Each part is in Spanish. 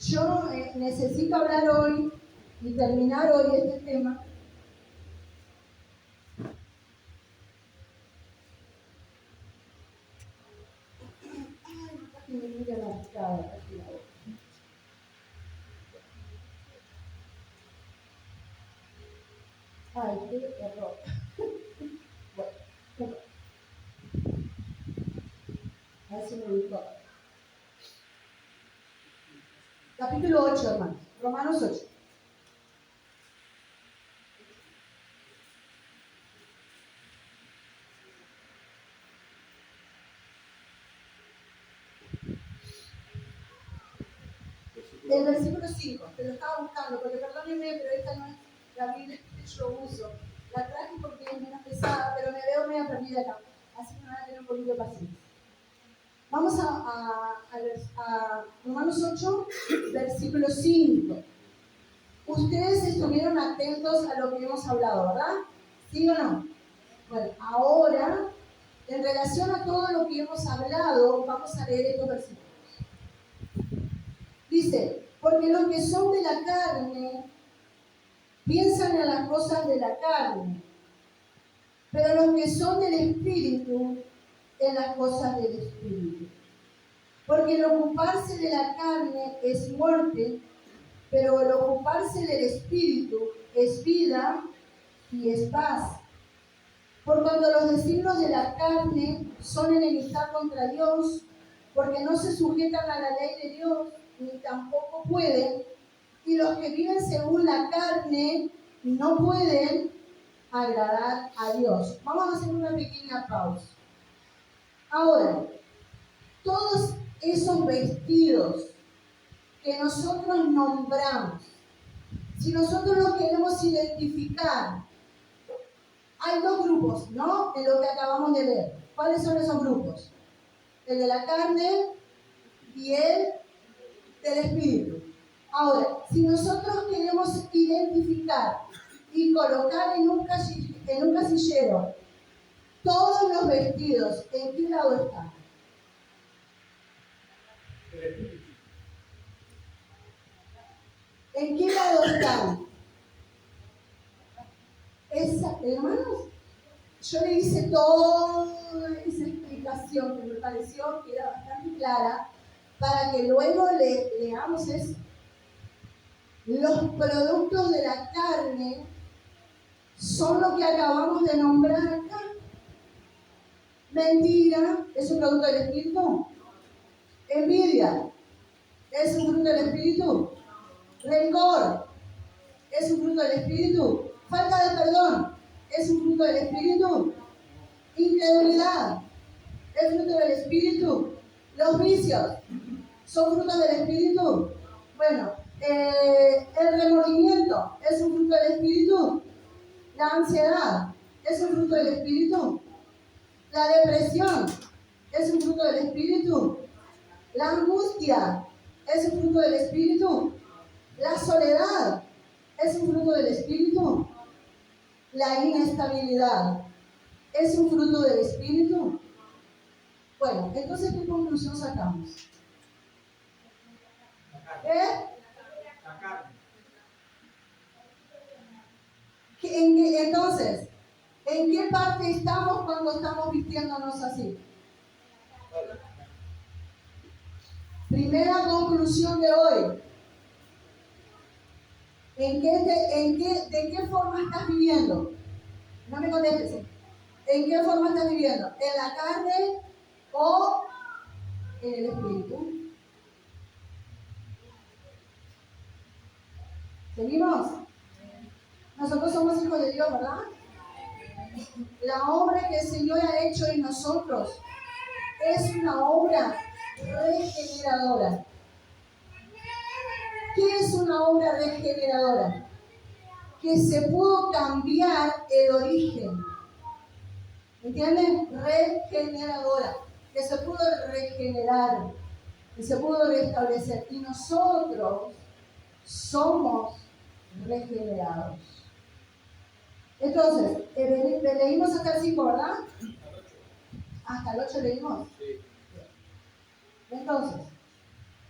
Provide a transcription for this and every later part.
Yo necesito hablar hoy y terminar hoy este tema. Ay, qué error. Bueno, a ver si me ubicó. Capítulo 8, hermanos. Romanos 8. El versículo 5, te lo estaba buscando, porque perdónenme, pero esta no es la Biblia que yo uso. La traje porque es menos pesada, pero me veo medio perdida acá. Así que me van a tener un poquito de paciencia. Vamos a Romanos 8, versículo 5. Ustedes estuvieron atentos a lo que hemos hablado, ¿verdad? ¿Sí o no? Bueno, ahora, en relación a todo lo que hemos hablado, vamos a leer estos versículos. Dice, porque los que son de la carne piensan en las cosas de la carne, pero los que son del Espíritu, en las cosas del Espíritu. Porque el ocuparse de la carne es muerte, pero el ocuparse del Espíritu es vida y es paz. Por cuanto los designios de la carne son enemistad contra Dios, porque no se sujetan a la ley de Dios, ni tampoco pueden, y los que viven según la carne no pueden agradar a Dios. Vamos a hacer una pequeña pausa. Ahora, todos esos vestidos que nosotros nombramos, si nosotros los queremos identificar, hay dos grupos, ¿no? En lo que acabamos de leer. ¿Cuáles son esos grupos? El de la carne y el del espíritu. Ahora, si nosotros queremos identificar y colocar en un casillero todos los vestidos, ¿en qué lado están? ¿En qué lado están? Hermanos, yo le hice toda esa explicación que me pareció que era bastante clara para que luego leamos eso. Los productos de la carne son lo que acabamos de nombrar acá. Mentira, ¿es un producto del espíritu? Envidia, ¿es un fruto del espíritu? Rencor, ¿es un fruto del espíritu? Falta de perdón, ¿es un fruto del espíritu? Incredulidad, ¿es fruto del espíritu? Los vicios, ¿son frutos del espíritu? Bueno, el remordimiento, ¿es un fruto del espíritu? La ansiedad, ¿es un fruto del espíritu? La depresión, ¿es un fruto del espíritu? La angustia, ¿es un fruto del espíritu? La soledad, ¿es un fruto del espíritu? La inestabilidad, ¿es un fruto del espíritu? Bueno, entonces, ¿qué conclusión sacamos? Entonces, ¿en qué parte estamos cuando estamos vistiéndonos así? Primera conclusión de hoy. ¿De qué forma estás viviendo? No me contestes. ¿En qué forma estás viviendo? ¿En la carne o en el espíritu? ¿Seguimos? Nosotros somos hijos de Dios, ¿verdad? La obra que el Señor ha hecho en nosotros es una obra regeneradora. ¿Qué es una obra regeneradora? Que se pudo cambiar el origen. ¿Entienden? Regeneradora. Que se pudo regenerar. Que se pudo restablecer. Y nosotros somos regenerados. Entonces, leímos hasta el 5, ¿verdad? Hasta el 8 leímos. Entonces,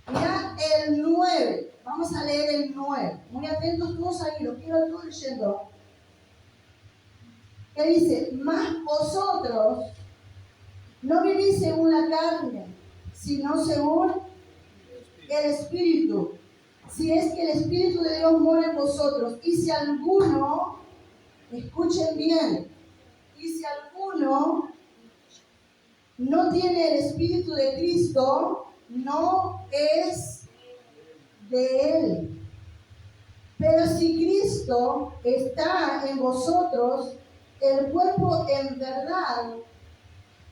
mira el 9. Vamos a leer el 9. Muy atentos todos ahí, los quiero todos leyendo. Que dice, mas vosotros no vivís según la carne, sino según el Espíritu. Si es que el Espíritu de Dios mora en vosotros. Y si alguno, escuchen bien, y si alguno no tiene el Espíritu de Cristo, no es de Él. Pero si Cristo está en vosotros, el cuerpo en verdad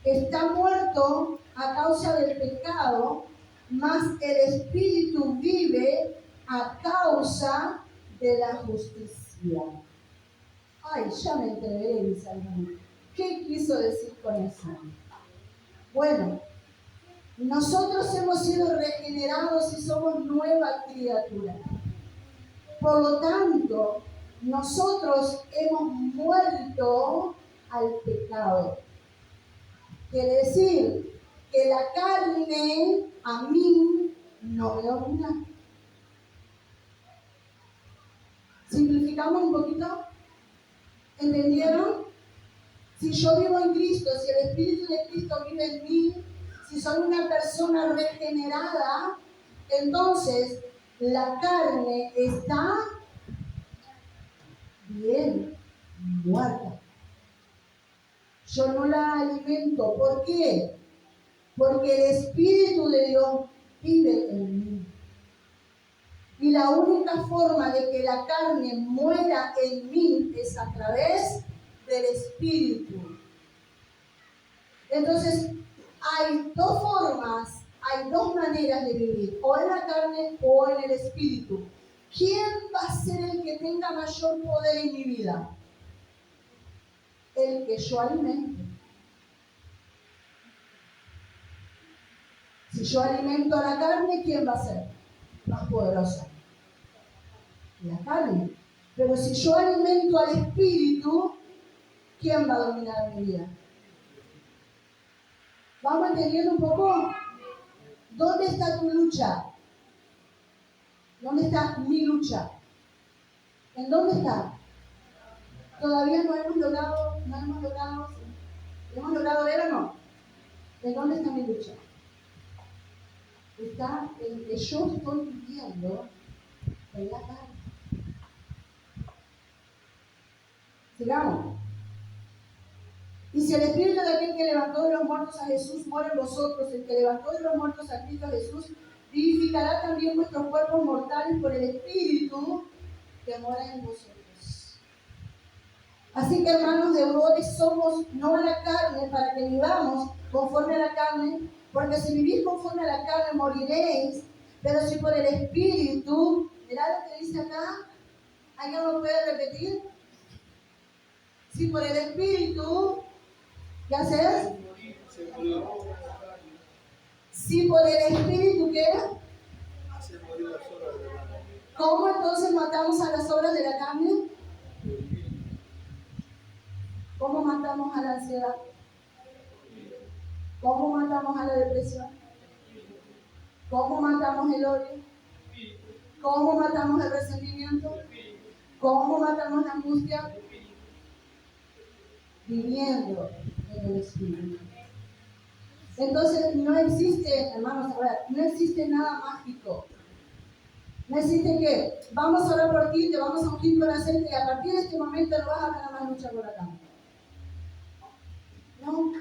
está muerto a causa del pecado, mas el Espíritu vive a causa de la justicia. Ay, ya me entreveré, dice alguno. ¿Qué quiso decir con eso? Bueno, nosotros hemos sido regenerados y somos nueva criatura. Por lo tanto, nosotros hemos muerto al pecado. Quiere decir que la carne a mí no me domina. ¿Simplificamos un poquito? ¿Entendieron? Si yo vivo en Cristo, si el Espíritu de Cristo vive en mí, si soy una persona regenerada, entonces la carne está bien muerta. Yo no la alimento. ¿Por qué? Porque el Espíritu de Dios vive en mí. Y la única forma de que la carne muera en mí es a través del Espíritu. Entonces, hay dos formas, hay dos maneras de vivir, o en la carne o en el Espíritu. ¿Quién va a ser el que tenga mayor poder en mi vida? El que yo alimento. Si yo alimento a la carne, ¿quién va a ser más poderosa? La carne. Pero si yo alimento al Espíritu, ¿quién va a dominar mi vida? ¿Vamos entendiendo un poco? ¿Dónde está tu lucha? ¿Dónde está mi lucha? ¿En dónde está? Todavía no hemos logrado ver o no. ¿En dónde está mi lucha? Está en que yo estoy viviendo en la carne. Sigamos. Y si el Espíritu de aquel que levantó de los muertos a Jesús mora en vosotros, el que levantó de los muertos a Cristo Jesús, vivificará también vuestros cuerpos mortales por el Espíritu que mora en vosotros. Así que, hermanos, deudores somos no a la carne, para que vivamos conforme a la carne, porque si vivís conforme a la carne moriréis, pero si por el Espíritu, mirá lo que dice acá, ¿alguien lo puede repetir? Si por el Espíritu, ¿qué haces? Si por el Espíritu, ¿qué? ¿Cómo entonces matamos a las obras de la carne? ¿Cómo matamos a la ansiedad? ¿Cómo matamos a la depresión? ¿Cómo matamos el odio? ¿Cómo matamos el resentimiento? ¿Cómo matamos la angustia? Viviendo en el Espíritu. Entonces no existe, hermanos, no existe nada mágico. No existe que vamos a orar por ti, te vamos a ungir con aceite y a partir de este momento no vas a tener más lucha por la carne. No.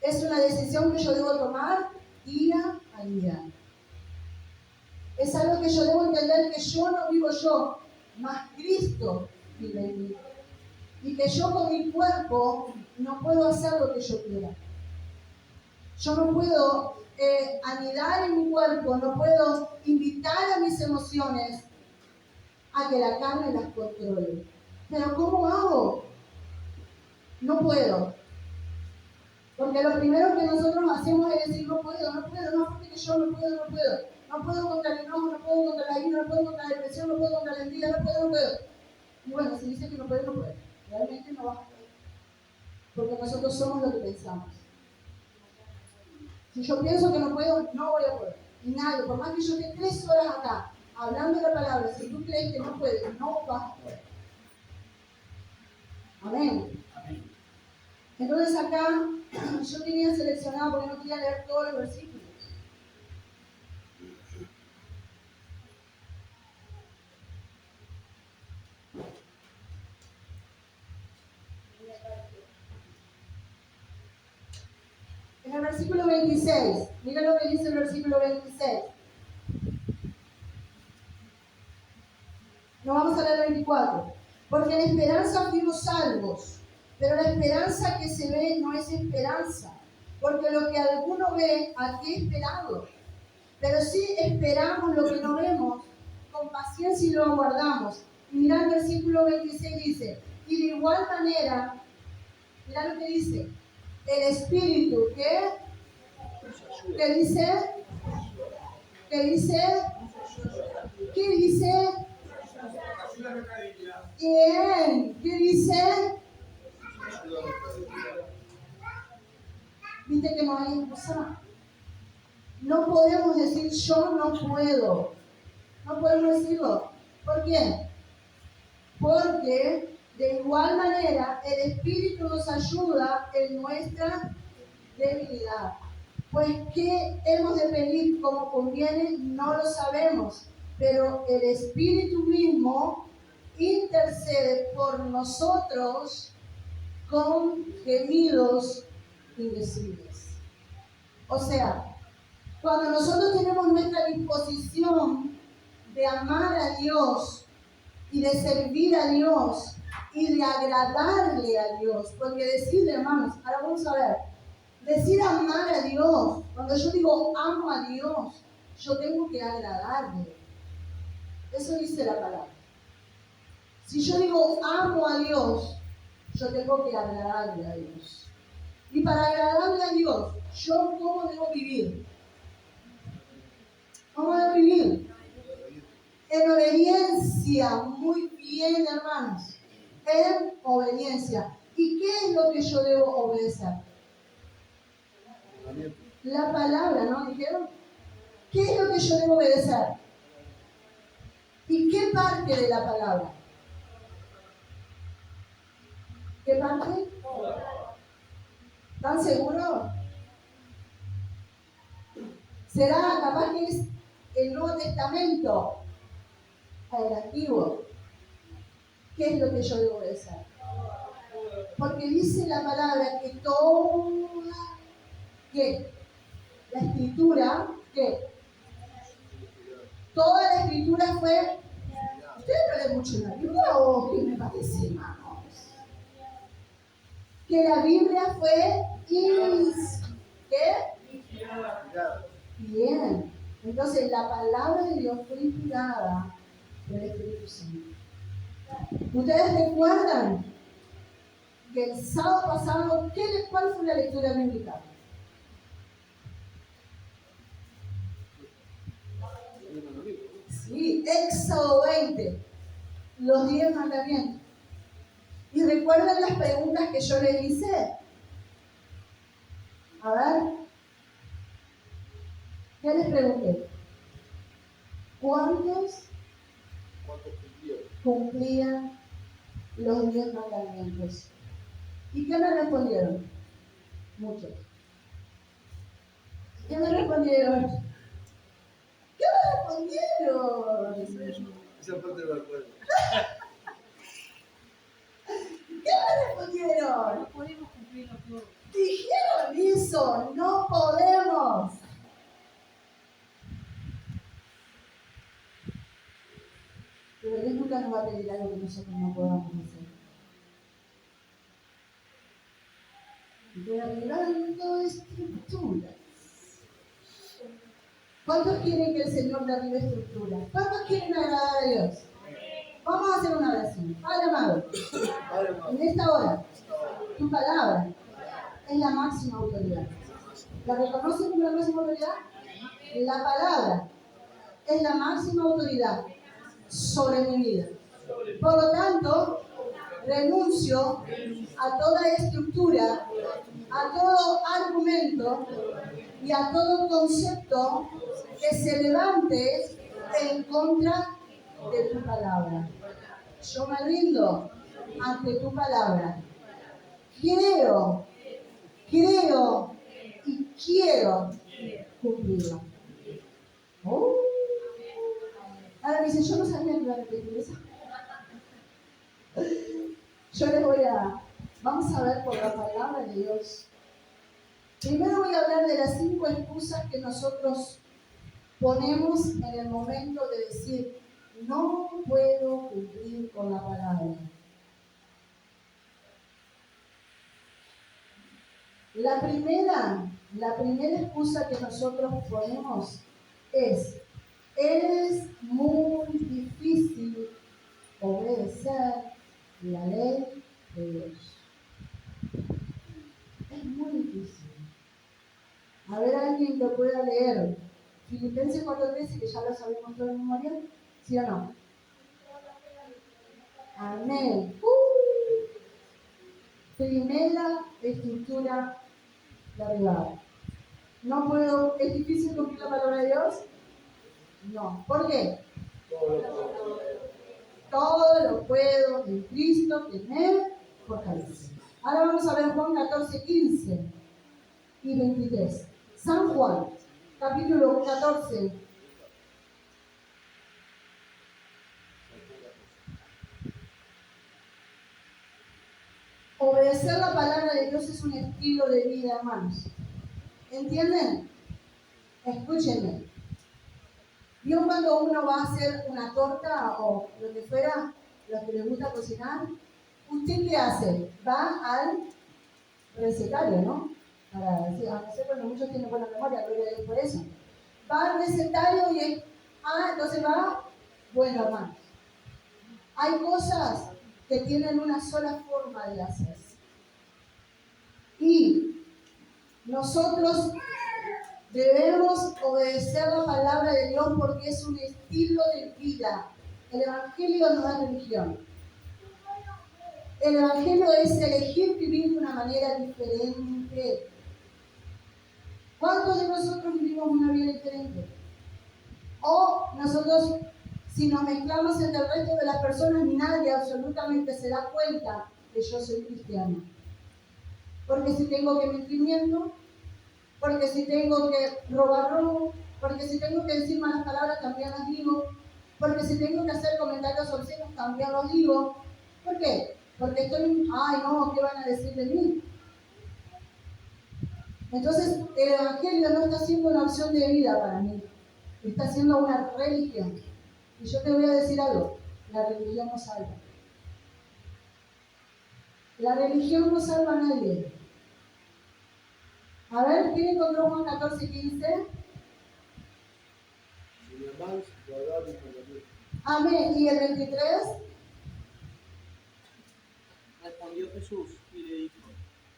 Es una decisión que yo debo tomar día a día. Es algo que yo debo entender, que yo no vivo yo, mas Cristo vive en mí. Y que yo con mi cuerpo no puedo hacer lo que yo quiera. Yo no puedo anidar en mi cuerpo, no puedo invitar a mis emociones a que la carne las controle. Pero ¿cómo hago? No puedo. Porque lo primero que nosotros hacemos es decir, no puedo, porque yo no puedo. No puedo contra el enojo, no puedo contra la ira, no puedo contra la depresión, no puedo contra la envidia, no puedo. Y bueno, si dice que no puede, no puede. Realmente no vas a poder. Porque nosotros somos lo que pensamos. Si yo pienso que no puedo, no voy a poder. Y nadie, por más que yo esté 3 horas acá, hablando la palabra, si tú crees que no puedes, no vas a poder. Amén. Entonces acá, yo tenía seleccionado porque no quería leer todos los versículos. En el versículo 26, mira lo que dice el versículo 26. No vamos a leer el 24. Porque en esperanza fuimos salvos, pero la esperanza que se ve no es esperanza, porque lo que alguno ve, aquí esperado. Pero sí esperamos lo que no vemos, con paciencia y lo aguardamos. Y mirá el versículo 26 dice, y de igual manera, mirá lo que dice, el Espíritu, ¿qué? ¿Qué dice? ¿Qué dice? ¿Qué dice? Bien, ¿qué dice? ¿Viste que no hay excusa? No podemos decir yo no puedo. No podemos decirlo. ¿Por qué? Porque de igual manera el Espíritu nos ayuda en nuestra debilidad. Pues ¿qué hemos de pedir como conviene? No lo sabemos. Pero el Espíritu mismo intercede por nosotros con gemidos indecibles. O sea, cuando nosotros tenemos nuestra disposición de amar a Dios y de servir a Dios y de agradarle a Dios, porque decirle, hermanos, ahora vamos a ver, decir amar a Dios, cuando yo digo amo a Dios, yo tengo que agradarle. Eso dice la palabra. Si yo digo amo a Dios, yo tengo que agradarle a Dios. Y para agradarle a Dios, ¿yo cómo debo vivir? ¿Cómo debo vivir? En obediencia. Muy bien, hermanos. En obediencia. ¿Y qué es lo que yo debo obedecer? La palabra, ¿no? ¿Dijeron? ¿Qué es lo que yo debo obedecer? ¿Y qué parte de la palabra? ¿Qué parte? ¿Están seguros? ¿Será capaz que es el Nuevo Testamento? El Antiguo. ¿Qué es lo que yo debo obedecer? Porque dice la palabra que toda, ¿qué? La escritura, ¿qué? Toda la escritura fue. ¿Ustedes no leen mucho la Biblia o qué me parece, hermanos? Que la Biblia fue ¿qué? Bien. Entonces la palabra de Dios fue inspirada por el Espíritu Santo. ¿Ustedes recuerdan que el sábado pasado, cuál fue la lectura bíblica? Sí, Éxodo 20, los 10 mandamientos. ¿Y recuerdan las preguntas que yo les hice? A ver, ¿qué les pregunté? ¿Cuántos cumplían los 10 mandamientos? ¿Y qué me respondieron? Muchos. ¿Qué me respondieron? ¿Qué me respondieron? Esa parte no la acuerdo. ¿Qué me respondieron? No podemos cumplirlo todo. Dijeron eso, no podemos. Pero Dios nunca nos va a pedir algo que nosotros no podamos hacer. Derribando estructuras. ¿Cuántos quieren que el Señor derribe estructuras? ¿Cuántos quieren agradar a Dios? Vamos a hacer una oración. Padre amado, en esta hora, tu palabra es la máxima autoridad. ¿La reconoces como la máxima autoridad? La palabra es la máxima autoridad sobre mi vida. Por lo tanto, renuncio a toda estructura, a todo argumento y a todo concepto que se levante en contra de tu palabra. Yo me rindo ante tu palabra. Creo y quiero cumplirlo. Oh. Ahora me dice, yo no sabía que iba a repetir eso. Yo les vamos a ver por la palabra de Dios. Primero voy a hablar de las 5 excusas que nosotros ponemos en el momento de decir, no puedo cumplir con la palabra. La primera excusa que nosotros ponemos es muy difícil obedecer la ley de Dios. Es muy difícil. A ver, alguien que pueda leer Filipenses 4:13, que ya lo sabemos todo de memoria, ¿sí o no? Amén. Primera estructura derribada. No puedo, ¿es difícil cumplir la palabra de Dios? No. ¿Por qué? Todo lo puedo en Cristo que me fortalece. Ahora vamos a ver Juan 14:15 y 23. San Juan, capítulo 14. Obedecer la palabra de Dios es un estilo de vida, hermanos. ¿Entienden? Escúchenme. ¿Vio cuando uno va a hacer una torta o lo que fuera, los que les gusta cocinar? ¿Usted qué hace? Va al recetario, ¿no? Para decir, no sé, bueno, muchos tienen buena memoria, gloria a Dios por eso. Va al recetario y entonces va, bueno, hermanos. Hay cosas que tienen una sola forma de hacerse. Y nosotros debemos obedecer la palabra de Dios porque es un estilo de vida. El Evangelio no es religión. El Evangelio es elegir vivir de una manera diferente. ¿Cuántos de nosotros vivimos una vida diferente? O nosotros, si nos mezclamos entre el resto de las personas, nadie absolutamente se da cuenta que yo soy cristiano. Porque si tengo que mentir, miento. Porque si tengo que robar, robo. Porque si tengo que decir malas palabras, también las digo. Porque si tengo que hacer comentarios obscenos, también los digo. ¿Por qué? Porque estoy, ay no, ¿qué van a decir de mí? Entonces, el Evangelio no está siendo una opción de vida para mí. Está siendo una religión. Y yo te voy a decir algo, la religión no salva. La religión no salva a nadie. A ver, ¿quién encontró Juan 14:15? Amén. ¿Y el 23? Respondió Jesús y le dijo,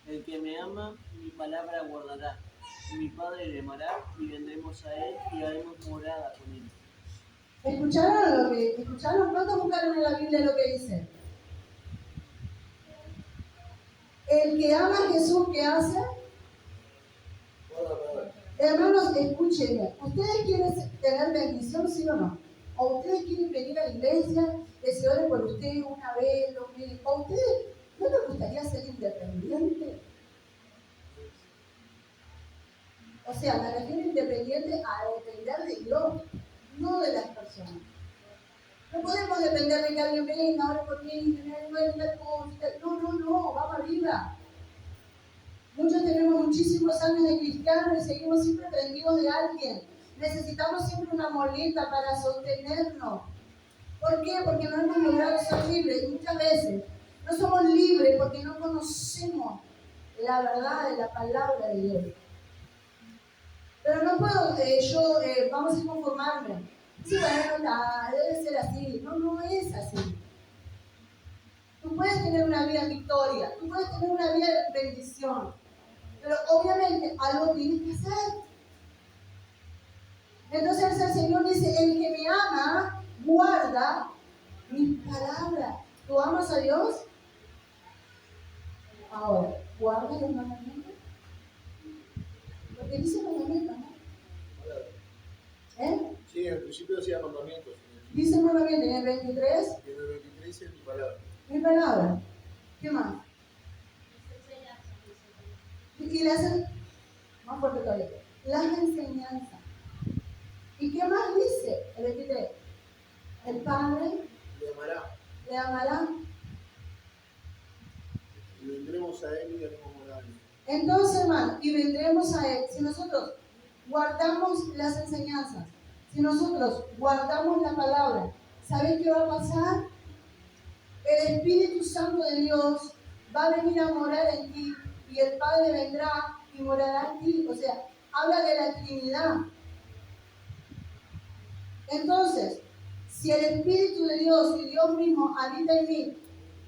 el que me ama, mi palabra guardará, y mi Padre le amará, y vendremos a él y haremos morada con él. ¿Escucharon? ¿Cuántos buscaron en la Biblia lo que dice? El que ama a Jesús, ¿qué hace? Hermanos, escúchenme. ¿Ustedes quieren tener bendición, sí o no? ¿O ustedes quieren venir a la iglesia, que se ore por usted una vez, dos veces? ¿O ustedes no les gustaría ser independientes? O sea, me refiero independiente a depender de Dios, no de las personas. No podemos depender de que alguien venga, ore por mí, que me duele tal cosa. No, vamos arriba. Muchos tenemos muchísimos años de cristianos y seguimos siempre prendidos de alguien. Necesitamos siempre una muleta para sostenernos. ¿Por qué? Porque no hemos logrado ser libres. Y muchas veces no somos libres porque no conocemos la verdad de la palabra de Dios. Pero no puedo vamos a conformarme. Sí, bueno, debe ser así. No es así. Tú puedes tener una vida en victoria, tú puedes tener una vida de bendición, pero obviamente algo tienes que hacer. Entonces el Señor dice, el que me ama, guarda mis palabras. ¿Tú amas a Dios? Ahora, ¿guarda los mandamientos? Porque dice mandamientos, ¿no? el principio decía mandamientos. Dice mandamiento en el 23. Y en el 23 dice mi palabra. Mi palabra. ¿Qué más? Y más fuerte todavía. Las enseñanzas. ¿Y qué más dice el 23? El Padre le amará. Y vendremos a Él y haremos morada. Entonces, hermano, y vendremos a Él. Si nosotros guardamos las enseñanzas, si nosotros guardamos la palabra, ¿sabes qué va a pasar? El Espíritu Santo de Dios va a venir a morar en ti y el Padre vendrá y morará en ti. O sea, habla de la Trinidad. Entonces, si el Espíritu de Dios y Dios mismo habita en mí,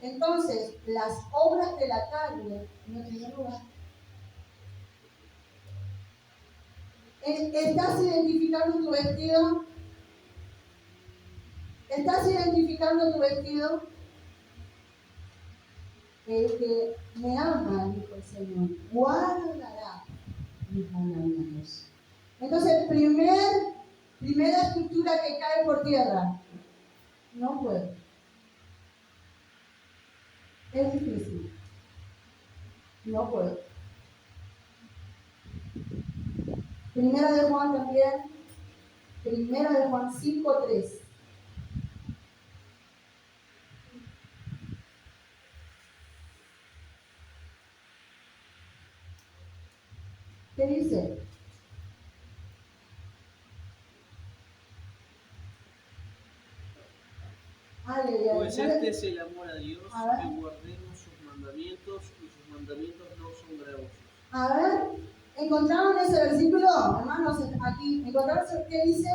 entonces las obras de la carne no tienen lugar. ¿Estás identificando tu vestido? ¿Estás identificando tu vestido? El que me ama, dijo el Señor, guardará mis mandamientos. Entonces, primera estructura que cae por tierra. No puedo. Es difícil. No puedo. Primera de Juan también. Primera de Juan 5:3. ¿Qué dice? Pues este es el amor a Dios, que guardemos sus mandamientos, y sus mandamientos no son gravosos. A ver, ¿encontraron ese versículo? Hermanos, aquí, ¿encontraron qué dice?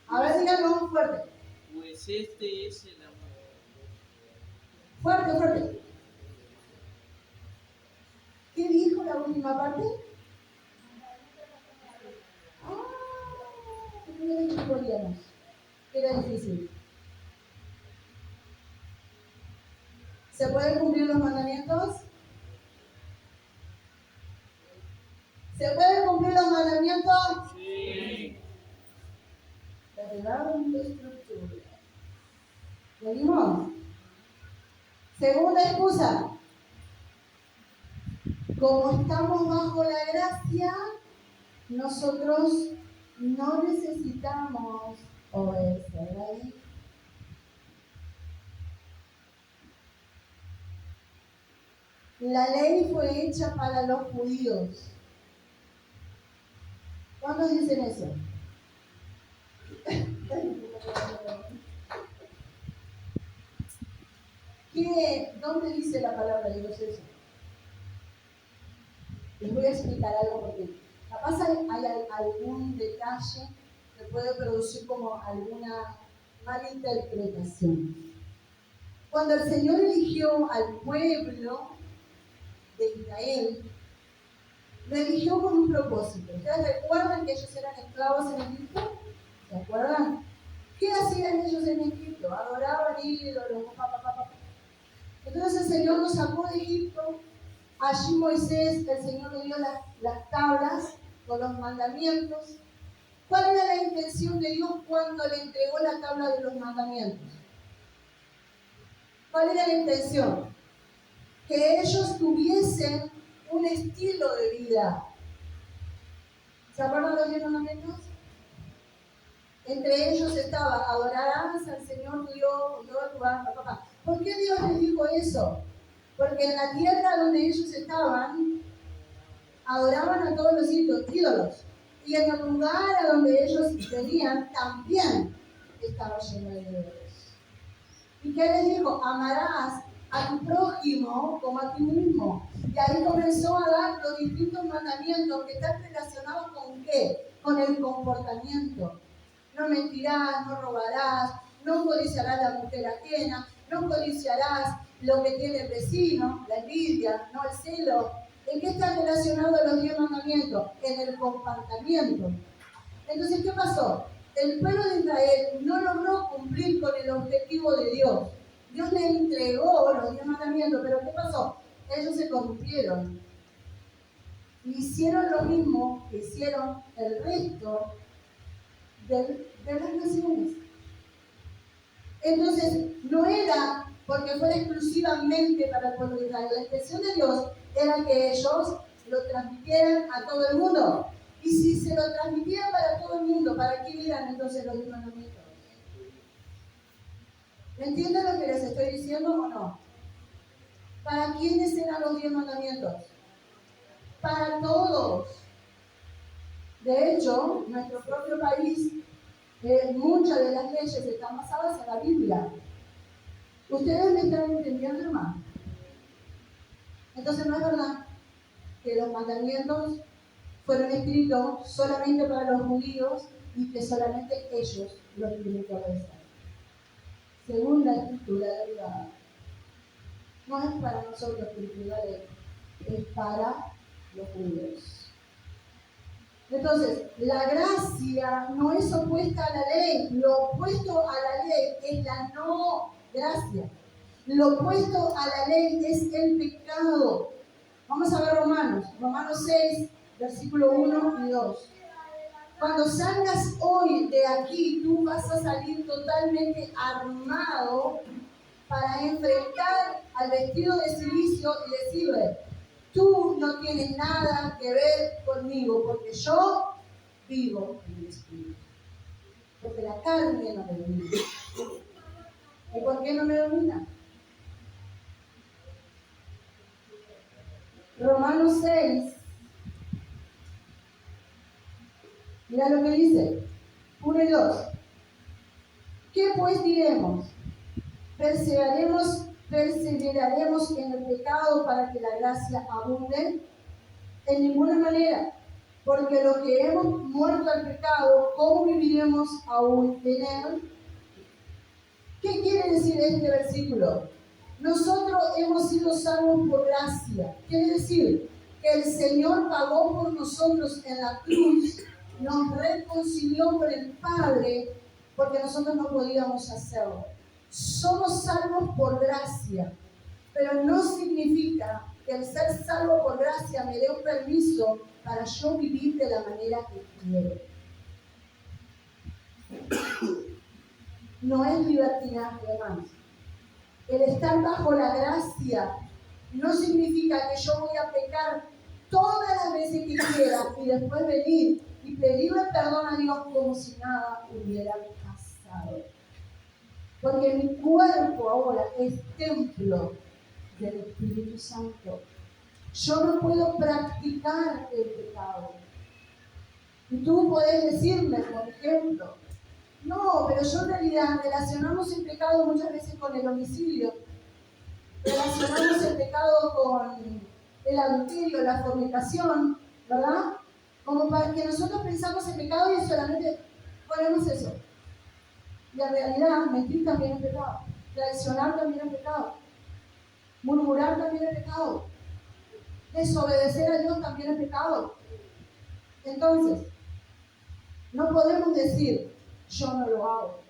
A ver, díganlo fuerte. Pues este es el amor. Fuerte, fuerte. ¿Qué dijo la última parte? ¿Qué podíamos? Era difícil. ¿Se pueden cumplir los mandamientos? ¿Se pueden cumplir los mandamientos? Sí. Derribaron de estructura. ¿Venimos? Segunda excusa. Como estamos bajo la gracia, nosotros no necesitamos obedecer a Dios. La ley fue hecha para los judíos. ¿Cuántos dicen eso? ¿Dónde dice la palabra de Dios eso? Les voy a explicar algo porque capaz hay algún detalle que puede producir como alguna mala interpretación. Cuando el Señor eligió al pueblo de Israel, lo eligió con un propósito. ¿Ustedes recuerdan que ellos eran esclavos en Egipto? ¿Se acuerdan? ¿Qué hacían ellos en Egipto? Adoraban ídolos, Entonces el Señor los sacó de Egipto. Allí Moisés, el Señor le dio las tablas con los mandamientos. ¿Cuál era la intención de Dios cuando le entregó la tabla de los mandamientos? ¿Cuál era la intención? Que ellos tuviesen un estilo de vida. ¿Se acuerdan los 10 mandamientos? Entre ellos estaba: adorarás al Señor tu Dios, todo tu alma, ¿Por qué Dios les dijo eso? Porque en la tierra donde ellos estaban, adoraban a todos los ídolos. Y en el lugar a donde ellos venían, también estaba lleno de ídolos. ¿Y qué les dijo? Amarás a tu prójimo como a ti mismo. Y ahí comenzó a dar los distintos mandamientos que están relacionados con ¿qué? Con el comportamiento. No mentirás, no robarás, no codiciarás la mujer ajena, no codiciarás lo que tiene el vecino, la envidia, no el celo. ¿En qué están relacionados los 10 mandamientos? En el comportamiento. Entonces, ¿qué pasó? El pueblo de Israel no logró cumplir con el objetivo de Dios. Dios le entregó los 10 mandamientos, pero ¿qué pasó? Ellos se corrompieron. Hicieron lo mismo que hicieron el resto de las naciones. Entonces, no era porque fuera exclusivamente para el pueblo de Israel. La intención de Dios era que ellos lo transmitieran a todo el mundo. Y si se lo transmitían para todo el mundo, ¿para quién eran entonces los 10 mandamientos? ¿Me entienden lo que les estoy diciendo o no? ¿Para quiénes eran los 10 mandamientos? Para todos. De hecho, nuestro propio país, muchas de las leyes están basadas en la Biblia. ¿Ustedes me están entendiendo, hermano? Entonces no es verdad que los mandamientos fueron escritos solamente para los judíos y que solamente ellos los tienen que obedecer. Según la escritura derivada, no es para nosotros que escribe la ley, es para los judíos. Entonces, la gracia no es opuesta a la ley. Lo opuesto a la ley es la no gracia. Lo opuesto a la ley es el pecado. Vamos a ver Romanos 6, versículo 1 y 2. Cuando salgas hoy de aquí, tú vas a salir totalmente armado para enfrentar al vestido de silicio y decirle: tú no tienes nada que ver conmigo, porque yo vivo en el Espíritu. Porque la carne no me domina. ¿Y por qué no me domina? Romanos 6. Mira lo que dice. 1 y 2. ¿Qué pues diremos? ¿Perseveraremos en el pecado para que la gracia abunde? En ninguna manera, porque los que hemos muerto al pecado, ¿cómo viviremos aún en él? ¿Qué quiere decir este versículo? Nosotros hemos sido salvos por gracia. Quiere decir que el Señor pagó por nosotros en la cruz, nos reconcilió con el Padre, porque nosotros no podíamos hacerlo. Somos salvos por gracia, pero no significa que el ser salvo por gracia me dé un permiso para yo vivir de la manera que quiero. No es libertinaje, hermanos. El estar bajo la gracia no significa que yo voy a pecar todas las veces que quiera y después venir y pedirle perdón a Dios como si nada hubiera pasado. Porque mi cuerpo ahora es templo del Espíritu Santo. Yo no puedo practicar el pecado. Y tú podés decirme, por ejemplo, no, pero yo en realidad relacionamos el pecado muchas veces con el homicidio. Relacionamos el pecado con el adulterio, la fornicación, ¿verdad? Como para que nosotros pensamos en pecado y solamente ponemos eso. Y en realidad, mentir también es pecado. Traicionar también es pecado. Murmurar también es pecado. Desobedecer a Dios también es pecado. Entonces, no podemos decir, yo no lo hago.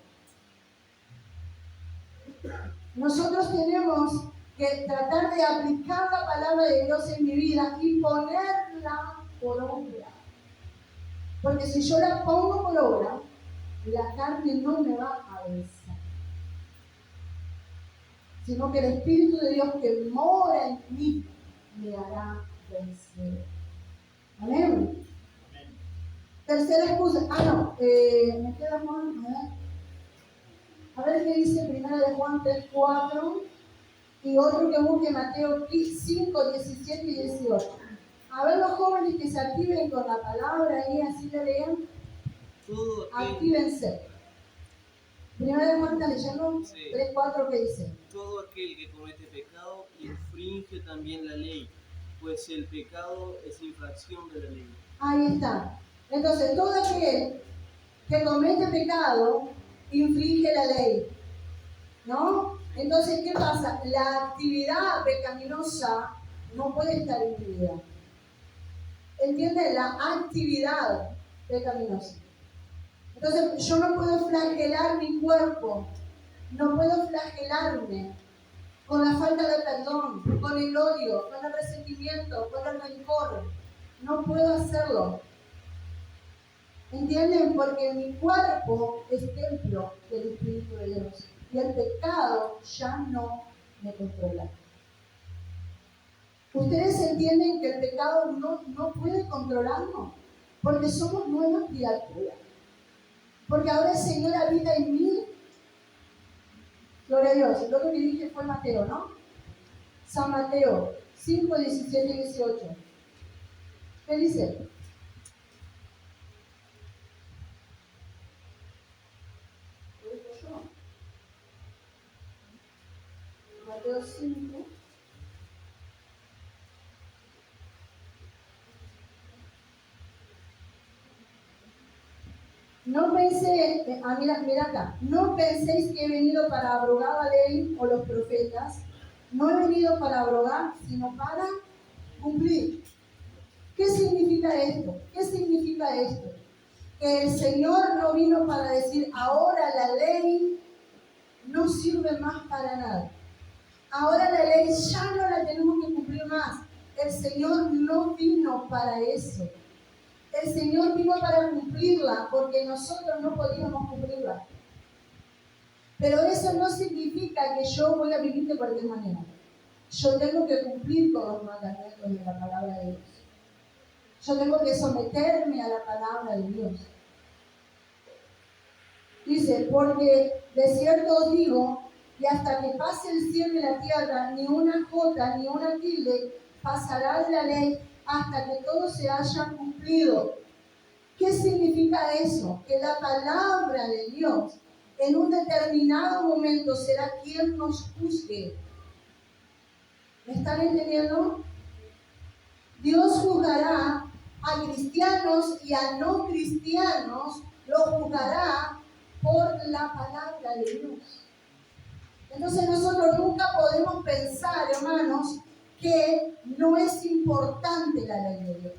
Nosotros tenemos que tratar de aplicar la palabra de Dios en mi vida y ponerla por obra. Porque si yo la pongo por obra, la carne no me va a vencer, sino que el Espíritu de Dios que mora en mí me hará vencer. Amén. Tercera excusa. Me queda Juan. A ver qué dice primera de Juan 3:4 y otro que busque Mateo 5, 17 y 18. A ver los jóvenes que se activen con la palabra y así le lean. Actívense. Primera de Juan está leyendo 3:4 que dice. Todo aquel que comete pecado infringe también la ley, pues el pecado es infracción de la ley. Ahí está. Entonces, todo aquel que comete pecado infringe la ley, ¿no? Entonces, ¿qué pasa? La actividad pecaminosa no puede estar en mi vida. ¿Entienden? La actividad pecaminosa. Entonces, yo no puedo flagelar mi cuerpo, no puedo flagelarme con la falta de perdón, con el odio, con el resentimiento, con el rencor. No puedo hacerlo. ¿Entienden? Porque mi cuerpo es templo del Espíritu de Dios y el pecado ya no me controla. ¿Ustedes entienden que el pecado no puede controlarnos? Porque somos nuevas criaturas. Porque ahora el Señor habita en mí. Gloria a Dios. El otro que dije fue Mateo, ¿no? San Mateo 5, 17 y 18. ¿Qué dice? Lo digo yo. Mateo 5. No pensé, mira acá, no penséis que he venido para abrogar la ley o los profetas. No he venido para abrogar, sino para cumplir. ¿Qué significa esto? ¿Qué significa esto? Que el Señor no vino para decir, ahora la ley no sirve más para nada. Ahora la ley ya no la tenemos que cumplir más. El Señor no vino para eso. El Señor vino para cumplirla, porque nosotros no podíamos cumplirla. Pero eso no significa que yo voy a vivir de cualquier manera. Yo tengo que cumplir con los mandamientos de la palabra de Dios. Yo tengo que someterme a la palabra de Dios. Dice, porque de cierto os digo, que hasta que pase el cielo y la tierra, ni una jota ni una tilde pasará de la ley hasta que todo se haya cumplido. ¿Qué significa eso? Que la palabra de Dios en un determinado momento será quien nos juzgue. ¿Me están entendiendo? Dios juzgará a cristianos y a no cristianos, lo juzgará por la palabra de Dios. Entonces nosotros nunca podemos pensar, hermanos, que no es importante la ley de Dios,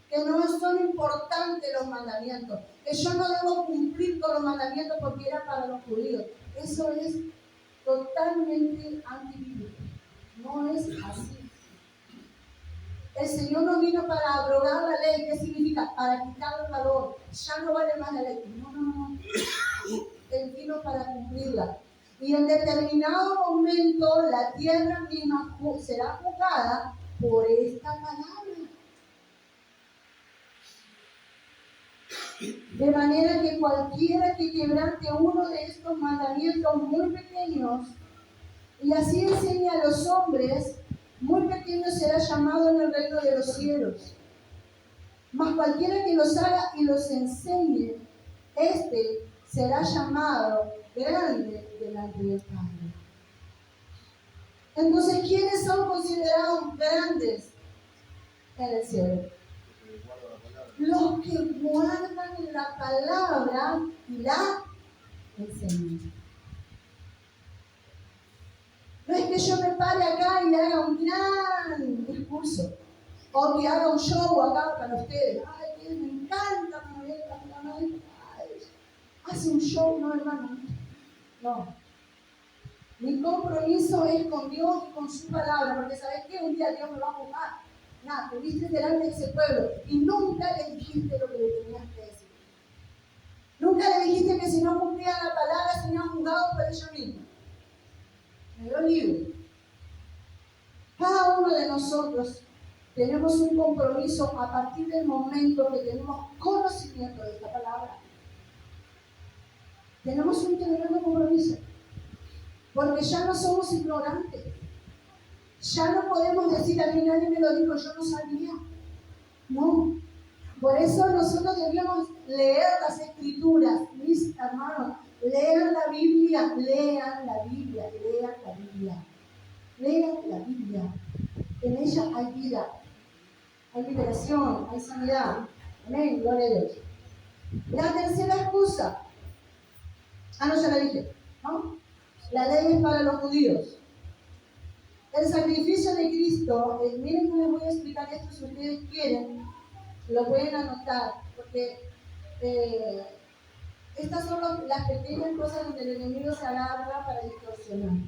que no son importantes los mandamientos, que yo no debo cumplir con los mandamientos porque era para los judíos. Eso es totalmente antibíblico. No es así. El Señor no vino para abrogar la ley. ¿Qué significa? Para quitar el valor. Ya no vale más la ley. No. Él vino para cumplirla. Y en determinado momento la tierra misma será juzgada por esta palabra. De manera que cualquiera que quebrante uno de estos mandamientos muy pequeños y así enseñe a los hombres, muy pequeño será llamado en el reino de los cielos. Mas cualquiera que los haga y los enseñe, este será llamado grande delante del Padre. Entonces, ¿quiénes son considerados grandes en el cielo? Los que guardan la palabra y la enseñan. No es que yo me pare acá y haga un gran discurso, o que haga un show acá para ustedes. Ay, que me encanta la madre. Hace un show, no, hermano. No. Mi compromiso es con Dios y con su palabra, porque ¿sabes qué? Un día Dios me va a juzgar. Nada, tuviste delante de ese pueblo y nunca le dijiste lo que le tenías que decir. Nunca le dijiste que si no cumplían la palabra serían juzgados por ellos mismos. Me lo libre. Cada uno de nosotros tenemos un compromiso a partir del momento que tenemos conocimiento de esta palabra. Tenemos un tremendo compromiso, porque ya no somos ignorantes. Ya no podemos decir, a mí nadie me lo dijo, yo no sabía. No. Por eso nosotros debíamos leer las Escrituras, mis hermanos. Lean la Biblia, lean la Biblia, lean la Biblia. Lean la Biblia. En ella hay vida, hay liberación, hay sanidad. Amén, gloria a Dios. La tercera excusa. No, ya la dije, ¿no? La ley es para los judíos. El sacrificio de Cristo, miren que les voy a explicar esto si ustedes quieren, lo pueden anotar, porque estas son las pequeñas cosas donde el enemigo se agarra para distorsionar.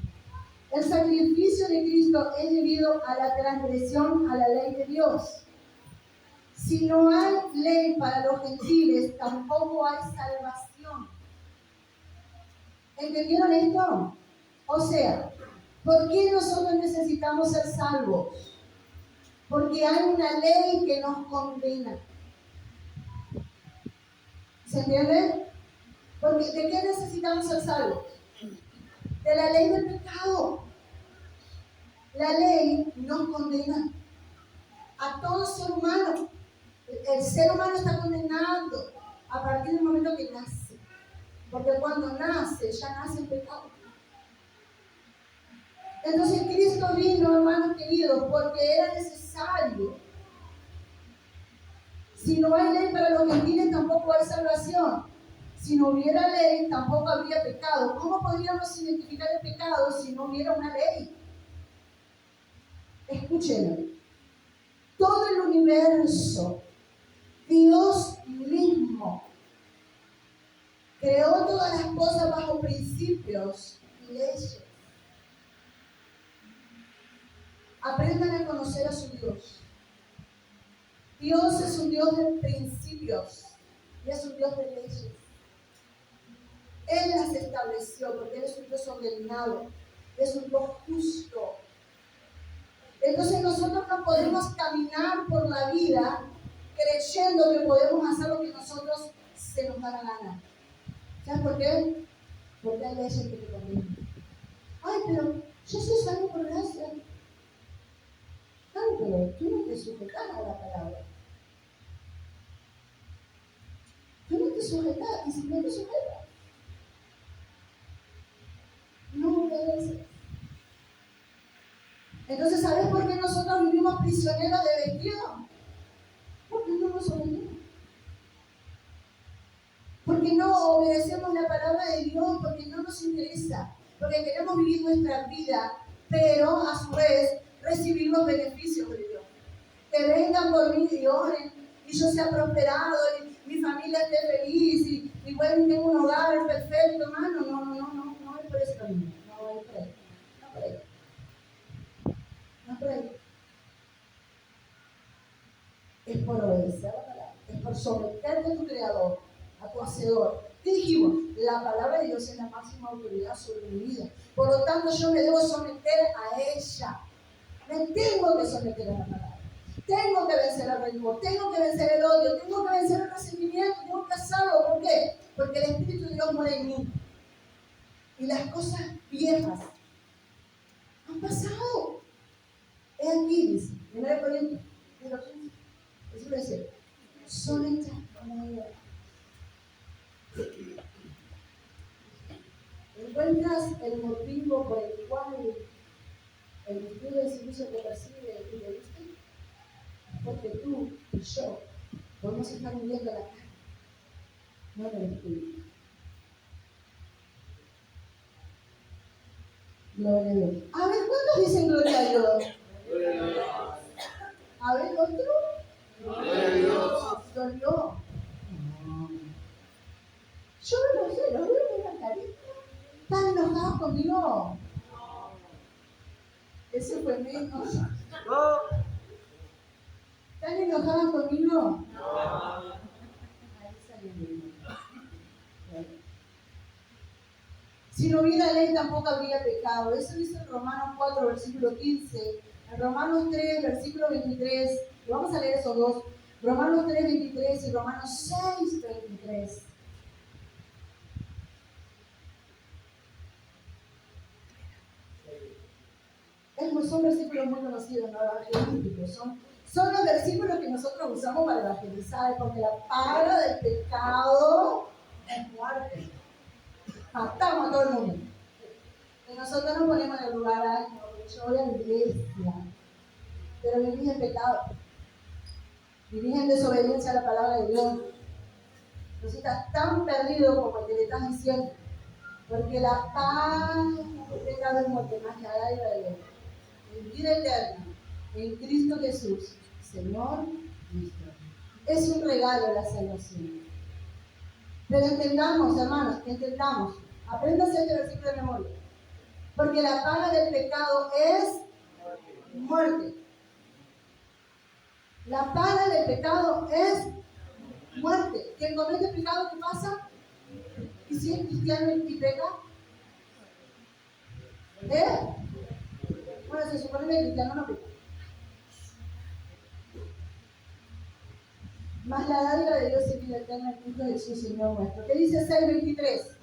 El sacrificio de Cristo es debido a la transgresión a la ley de Dios. Si no hay ley para los gentiles, tampoco hay salvación. ¿Entendieron esto? O sea, ¿por qué nosotros necesitamos ser salvos? Porque hay una ley que nos condena. ¿Se entiende? Porque ¿de qué necesitamos ser salvos? De la ley del pecado. La ley nos condena a todo ser humano. El ser humano está condenado a partir del momento que nace. Porque cuando nace, ya nace en pecado. Entonces Cristo vino, hermanos queridos, porque era necesario. Si no hay ley para los gentiles, tampoco hay salvación. Si no hubiera ley, tampoco habría pecado. ¿Cómo podríamos identificar el pecado si no hubiera una ley? Escúchenme. Todo el universo, Dios mismo, creó todas las cosas bajo principios y leyes. Aprendan a conocer a su Dios. Dios es un Dios de principios y es un Dios de leyes. Él las estableció porque Él es un Dios ordenado, es un Dios justo. Entonces nosotros no podemos caminar por la vida creyendo que podemos hacer lo que nosotros se nos da la gana. ¿Sabes por qué? Porque hay leyes que te convienen. Ay, pero yo soy salvo por gracia. Claro, pero tú no te sujetas a la palabra. Tú no te sujetas, y si no te sujetas, no obedeces. Entonces, ¿sabes por qué nosotros vivimos prisioneros de vestido? Porque no nos obedecemos. Porque no obedecemos la palabra de Dios, porque no nos interesa, porque queremos vivir nuestra vida, pero a su vez recibir los beneficios de Dios. Que vengan por mí y oren, y yo sea prosperado, y mi familia esté feliz, y bueno, tengo un hogar perfecto, hermano. No es por ese camino, no es por ahí. No por ahí. Es por obedecer la palabra, es por someterte a tu Creador, a tu Hacedor. ¿Qué dijimos? La palabra de Dios es la máxima autoridad sobre mi vida. Por lo tanto, yo me debo someter a ella. Me tengo que someter a la palabra. Tengo que vencer el rencor, tengo que vencer el odio, tengo que vencer el resentimiento, tengo que hacerlo. ¿Por qué? Porque el Espíritu de Dios mora en mí. Y las cosas viejas han pasado. Es aquí, dice, 1 Corintios, eso lo dice, son hechas nuevas. ¿Encuentras el motivo por el cual el espíritu del servicio te persigue y te viste? Porque tú y yo podemos estar viviendo la carne, no en el espíritu. Gloria a Dios. A ver, ¿cuántos dicen gloria a Dios? Gloria a Dios. A ver, ¿otro? Gloria a Dios. ¿Dolió? Yo no sé, los veo con una carita. ¿Están enojados conmigo? Ese fue menos. ¿Están enojados conmigo? Ahí salió bien. Si no hubiera ley, tampoco habría pecado. Eso dice en Romanos 4, versículo 15. En Romanos 3, versículo 23. Y vamos a leer esos dos. Romanos 3, 23 y Romanos 6, 23. Son versículos muy conocidos, ¿no? Evangelísticos. Son los versículos que nosotros usamos para evangelizar, porque la paga del pecado es muerte. Matamos a todo el mundo. Y nosotros nos ponemos en el lugar, ay, no, yo voy a la iglesia, pero vivís en pecado, vivís en desobediencia a la palabra de Dios. Entonces estás tan perdido como el que le estás diciendo, porque la paga del pecado es muerte, más que la ira de Dios. En vida eterna, en Cristo Jesús, Señor nuestro. Es un regalo la salvación. Pero entendamos, hermanos, entendamos. Apréndase este versículo de memoria. Porque la paga del pecado es muerte. La paga del pecado es muerte. Quien comete pecado, ¿qué pasa? ¿Y si es cristiano y peca? ¿Eh? Bueno, se supone que el cristiano no peca. Más la dádiva de Dios es vida eterna en Cristo Jesús, Señor nuestro. ¿Qué dice 6:23?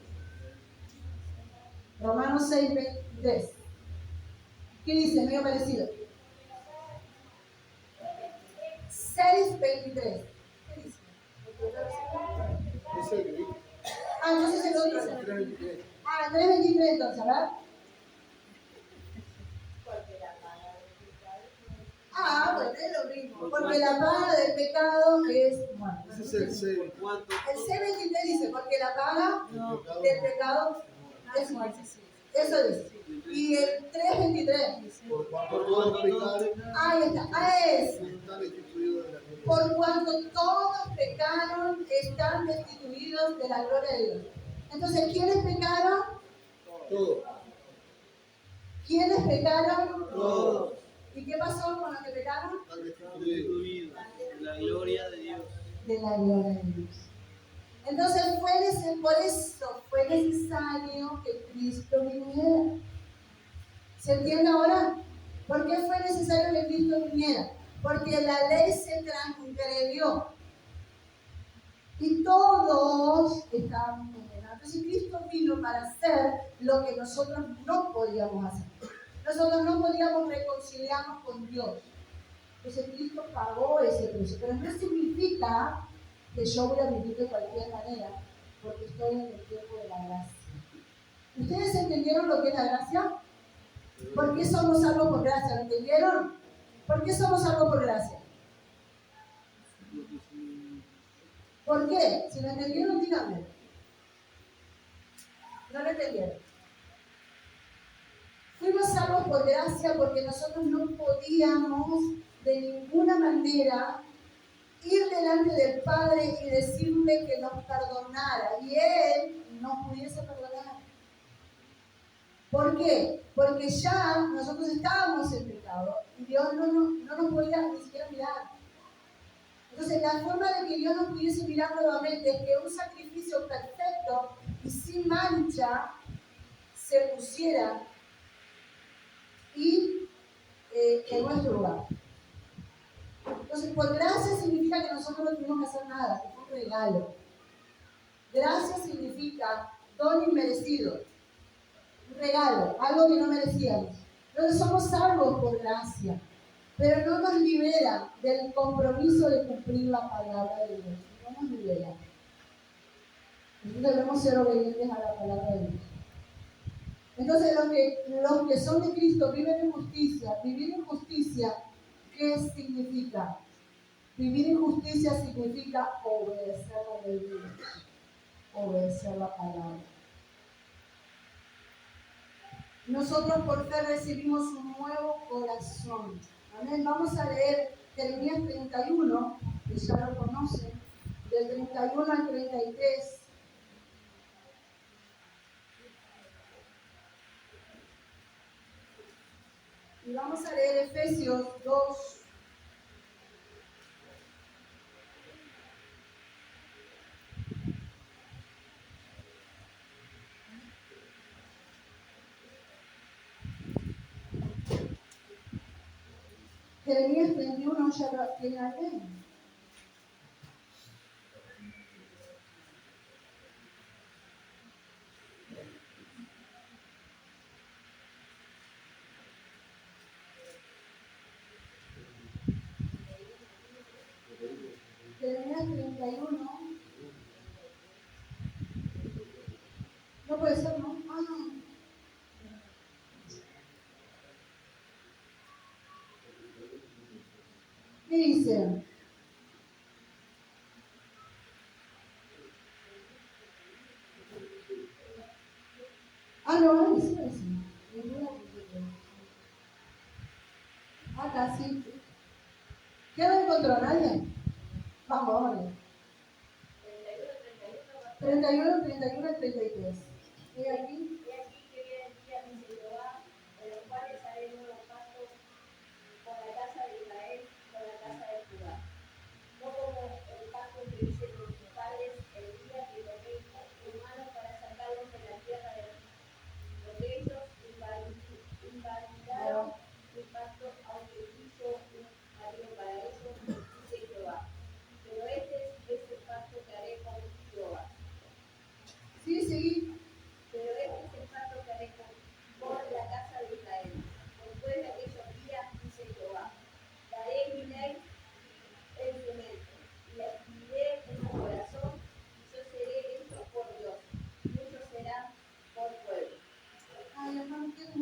Romanos 6:23. ¿Qué dice? Medio parecido. 6:23. ¿Qué dice? Es el que dijo. Entonces el otro. 3:23. 3:23 entonces, ¿verdad? Bueno, es lo mismo. Porque la paga del pecado es muerte. Ese es el 6. El 6:23 dice, porque la paga del pecado es muerte. Eso dice. Y el 3:23. Por cuanto todos pecaron, Ahí está. Es. están destituidos de la gloria. Por cuanto todos pecaron, están destituidos de la gloria de Dios. Entonces, ¿quiénes pecaron? Todos. ¿Quiénes pecaron? Todos. ¿Y qué pasó con los que pecaron? Están destituidos. Destituido de la gloria de Dios. De la gloria de Dios. Entonces, por eso fue necesario que Cristo viniera. ¿Se entiende ahora? ¿Por qué fue necesario que Cristo viniera? Porque la ley se transgredió y todos estábamos condenados. Entonces Cristo vino para hacer lo que nosotros no podíamos hacer. Nosotros no podíamos reconciliarnos con Dios. Entonces Cristo pagó ese precio. Pero no significa que yo voy a vivir de cualquier manera, porque estoy en el tiempo de la gracia. ¿Ustedes entendieron lo que es la gracia? ¿Por qué somos salvos por gracia? ¿Lo entendieron? ¿Por qué somos salvos por gracia? ¿Por qué? Si lo entendieron, díganme. No lo entendieron. Fuimos salvos por gracia porque nosotros no podíamos de ninguna manera ir delante del Padre y decirle que nos perdonara y Él nos pudiese perdonar. ¿Por qué? Porque ya nosotros estábamos en pecado y Dios no nos podía ni siquiera mirar. Entonces, la forma de que Dios nos pudiese mirar nuevamente es que un sacrificio perfecto y sin mancha se pusiera y en nuestro lugar. Entonces, por gracia significa que nosotros no tuvimos que hacer nada, que fue un regalo. Gracia significa don inmerecido, un regalo, algo que no merecíamos. Entonces, somos salvos por gracia, pero no nos libera del compromiso de cumplir la palabra de Dios. No nos libera. Entonces, debemos ser obedientes a la palabra de Dios. Entonces, los que son de Cristo viven en justicia. Vivir en justicia, ¿qué significa? Vivir en justicia significa obedecer la ley de Dios, obedecer la palabra. Nosotros por fe recibimos un nuevo corazón. Amén. Vamos a leer Jeremías 31, que ya lo conocen, del 31 al 33. Y vamos a leer Efesios 2. Jeremías 31 ya lo tiene ahí. Jeremías 31. No puede ser, ¿no? ¿Qué dice? No, eso. Acá sí. ¿Qué no encontró nadie? Vamos a ver. 31, 31 y 33. ¿Y aquí? Y aquí que viene el día de Jehová, en los cuales haré nuevos pactos con la casa de Israel, con la casa de Judá.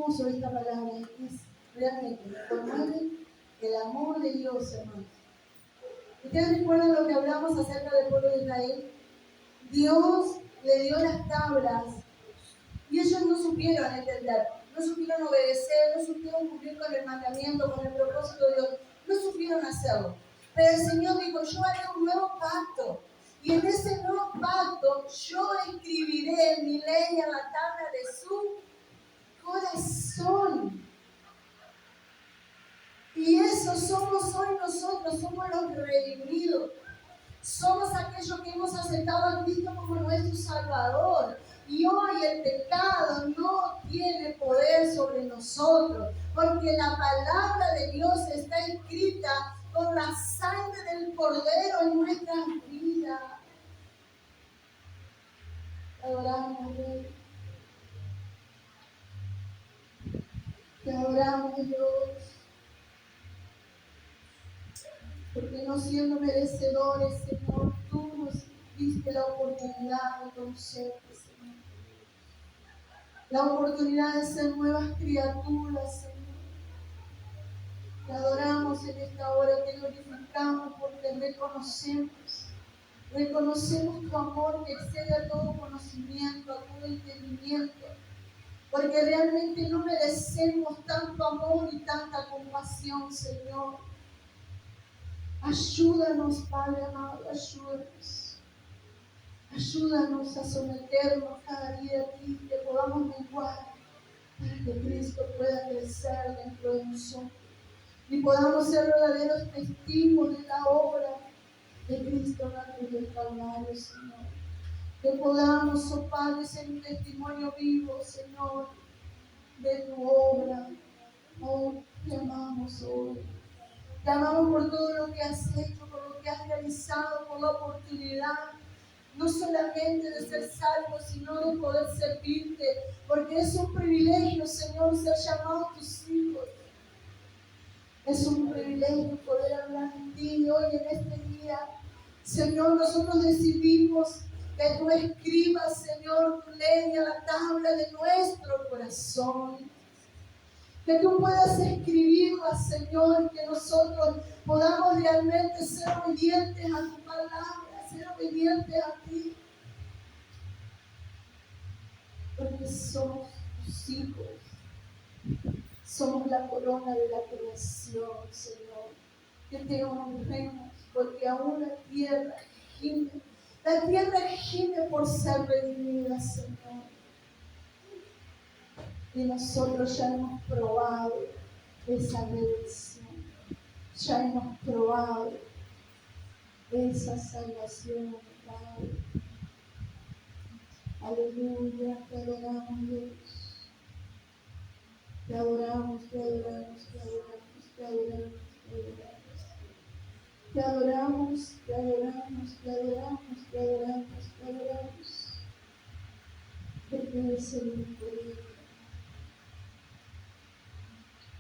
hermoso esta palabra, es realmente, conmueve el amor de Dios, hermanos. ¿Ustedes recuerdan lo que hablamos acerca del pueblo de Israel? Dios le dio las tablas y ellos no supieron entender, no supieron obedecer, no supieron cumplir con el mandamiento, con el propósito de Dios, no supieron hacerlo. Pero el Señor dijo, yo haré un nuevo pacto. Y en ese nuevo pacto yo escribiré mi ley en la tabla de su corazón. Y eso somos hoy nosotros, somos los redimidos. Somos aquellos que hemos aceptado a Cristo como nuestro Salvador. Y hoy el pecado no tiene poder sobre nosotros, porque la palabra de Dios está escrita con la sangre del Cordero en nuestras vidas. Te adoramos, Rey. Te adoramos, Dios. Porque no siendo merecedores, Señor, tú nos diste la oportunidad de conocerte, Señor. La oportunidad de ser nuevas criaturas, Señor. Te adoramos en esta hora, te glorificamos porque reconocemos tu amor que excede a todo conocimiento, a todo entendimiento, porque realmente no merecemos tanto amor y tanta compasión, Señor. Ayúdanos, Padre amado, ayúdanos. Ayúdanos a someternos cada día a ti, que podamos menguar para que Cristo pueda crecer dentro de nosotros y podamos ser verdaderos testigos de la obra de Cristo en la cruz del Calvario, Señor. Que podamos, oh Padre, ser un testimonio vivo, Señor, de tu obra. Oh, te amamos hoy. Te amamos por todo lo que has hecho, por lo que has realizado, por la oportunidad, no solamente de ser salvo, sino de poder servirte, porque es un privilegio, Señor, ser llamados tus hijos. Es un privilegio poder hablar en ti hoy, en este día. Señor, nosotros decidimos que tú escribas, Señor, tu ley a la tabla de nuestro corazón. Que tú puedas escribirla, Señor, que nosotros podamos realmente ser obedientes a tu palabra, ser obedientes a ti. Porque somos tus hijos. Somos la corona de la creación, Señor. Que te honremos, porque aún la tierra gime. La tierra gime por ser redimida, Señor. Y nosotros ya hemos probado esa redención. Ya hemos probado esa salvación, Padre. Aleluya, te adoramos, Dios. Te adoramos, te adoramos, te adoramos, te adoramos, te adoramos. Te adoramos, te adoramos, te adoramos, te adoramos, te adoramos. Porque eres el único Dios.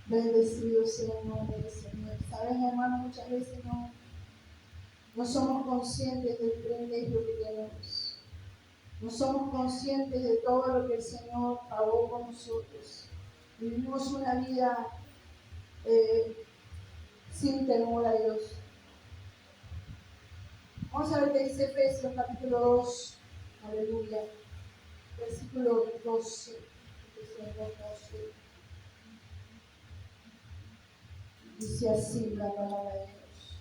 Bendecido sea el nombre del Señor. Sabes, hermano, muchas veces no somos conscientes del privilegio que tenemos. No somos conscientes de todo lo que el Señor pagó por nosotros. Vivimos una vida sin temor a Dios. Vamos a ver qué dice Efesios capítulo 2. Aleluya. Versículo 12. Efesios 2:12. Dice así la palabra de Dios.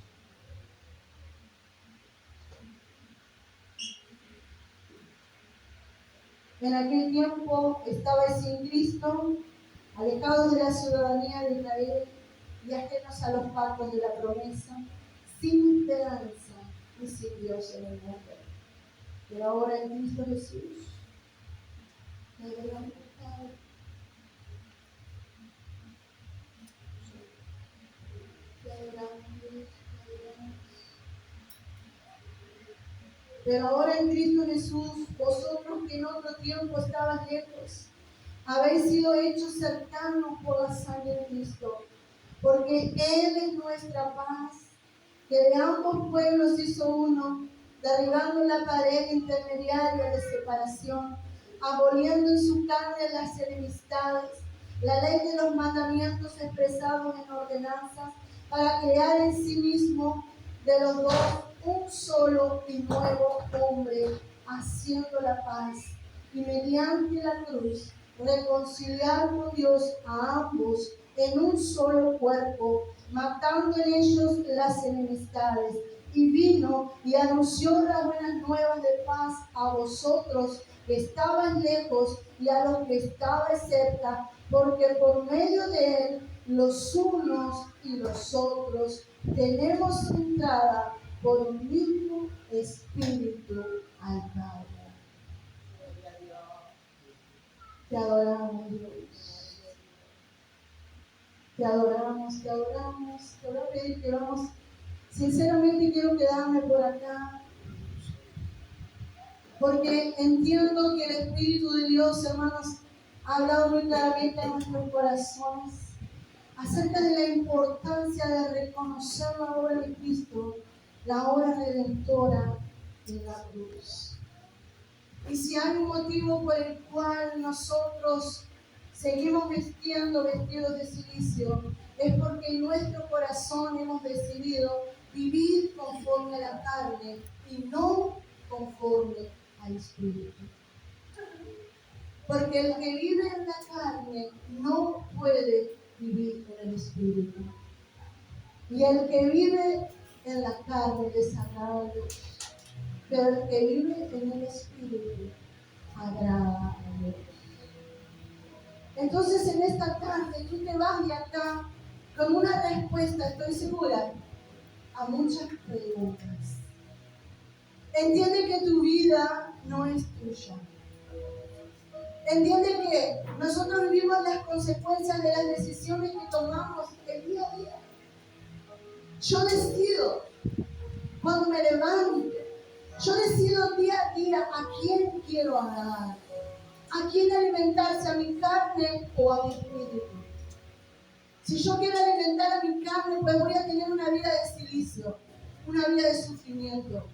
En aquel tiempo estabais sin Cristo, alejados de la ciudadanía de Israel y ajenos a los pactos de la promesa, sin esperanza y sin Dios en el mundo. Pero ahora en Cristo Jesús, te adoramos, Padre. Te adoramos, Dios, te adoramos. Pero ahora en Cristo Jesús, vosotros que en otro tiempo estabais lejos, habéis sido hechos cercanos por la sangre de Cristo, porque Él es nuestra paz, que de ambos pueblos hizo uno, derribando la pared intermediaria de separación, aboliendo en su carne las enemistades, la ley de los mandamientos expresados en ordenanzas, para crear en sí mismo de los dos un solo y nuevo hombre, haciendo la paz, y mediante la cruz reconciliar con Dios a ambos en un solo cuerpo, matando en ellos las enemistades. Y vino y anunció las buenas nuevas de paz a vosotros que estabais lejos y a los que estabais cerca, porque por medio de él los unos y los otros tenemos entrada por un mismo Espíritu al Padre. Te adoramos, Dios. Te adoramos, te adoramos. Te voy a pedir que vamos. Sinceramente quiero quedarme por acá, porque entiendo que el Espíritu de Dios, hermanos, ha hablado muy claramente a nuestros corazones acerca de la importancia de reconocer la obra de Cristo, la obra redentora en la cruz. Y si hay un motivo por el cual nosotros seguimos vistiendo vestidos de silicio, es porque en nuestro corazón hemos decidido vivir conforme a la carne y no conforme al Espíritu. Porque el que vive en la carne no puede vivir en el Espíritu. Y el que vive en la carne desagrada a Dios. Pero el que vive en el Espíritu agrada a Dios. Entonces en esta tarde tú te vas de acá con una respuesta, estoy segura, a muchas preguntas. Entiende que tu vida no es tuya. Entiende que nosotros vivimos las consecuencias de las decisiones que tomamos el día a día. Yo decido cuando me levanto. Yo decido día a día a quién quiero agradar. A quién alimentarse, a mi carne o a mi espíritu. Si yo quiero alimentar a mi carne, pues voy a tener una vida de silicio, una vida de sufrimiento,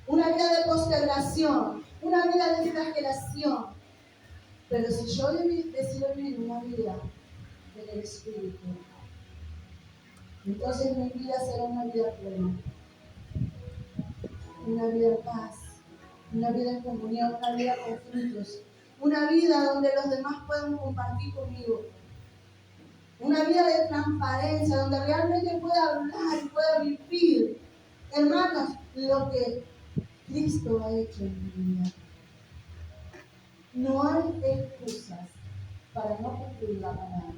una vida de postergación, una vida de flagelación. Pero si yo decido vivir una vida del Espíritu, entonces mi vida será una vida plena, una vida en paz, una vida en comunión, una vida con frutos, una vida donde los demás puedan compartir conmigo, una vida de transparencia, donde realmente pueda hablar y pueda vivir, hermanos, lo que Cristo ha hecho en mi vida. No hay excusas para no cumplir la palabra.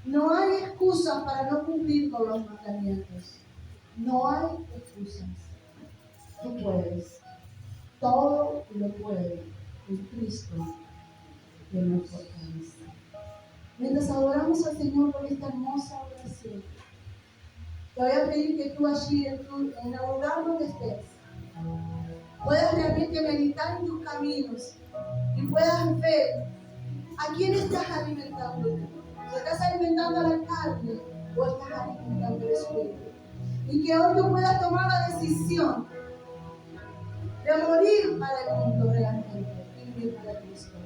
No hay excusas para no cumplir con los mandamientos. No hay excusas. Tú puedes. Todo lo puede en Cristo que nos fortalece. Mientras adoramos al Señor por esta hermosa oración, te voy a pedir que tú allí, en el lugar donde estés, puedas realmente meditar en tus caminos y puedas ver a quién estás alimentando tú. Si estás alimentando a la carne o estás alimentando el Espíritu. Y que hoy tú puedas tomar la decisión de morir para el mundo realmente y vivir para Cristo.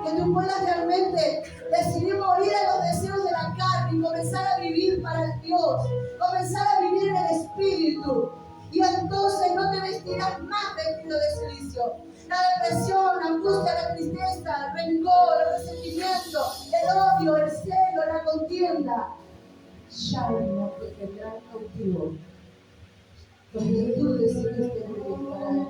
Que tú puedas realmente decidir morir a los deseos de la carne y comenzar a vivir para Dios, comenzar a vivir en el Espíritu. Y entonces no te vestirás más vestido de silicio. La depresión, la angustia, la tristeza, el rencor, el resentimiento, el odio, el celo, la contienda, ya no te tendrán cautivo. Porque tú decidiste vivir para Él.